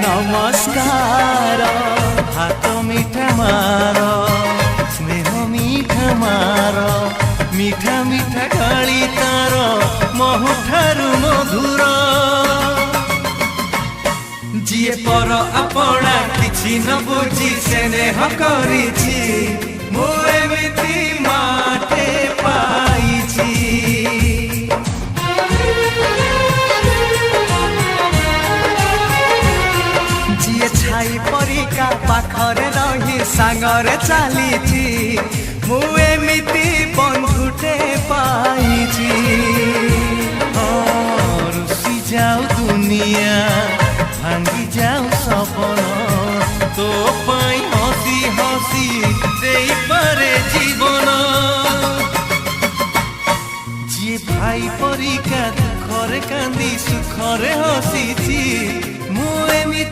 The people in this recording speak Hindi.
नमस्कार हाथ मिठा मार स्नेह मिठा मार मिठा मिठा गाली तार महुठारु मधुर जिए पर आपणा किछि न बुझी स्नेह करिछि मु एमिति माटे पाइछि जिए छाई परिका पाखरे रही सांगरे चलीछि मु एमिति बंधुटे पाइछि रुसी जाऊ दुनिया भांगी जाऊ सपन तो पाई हसी हसी देई पारे जीवन जी भाई परिका दुखरे कांदी सुखरे हसीछि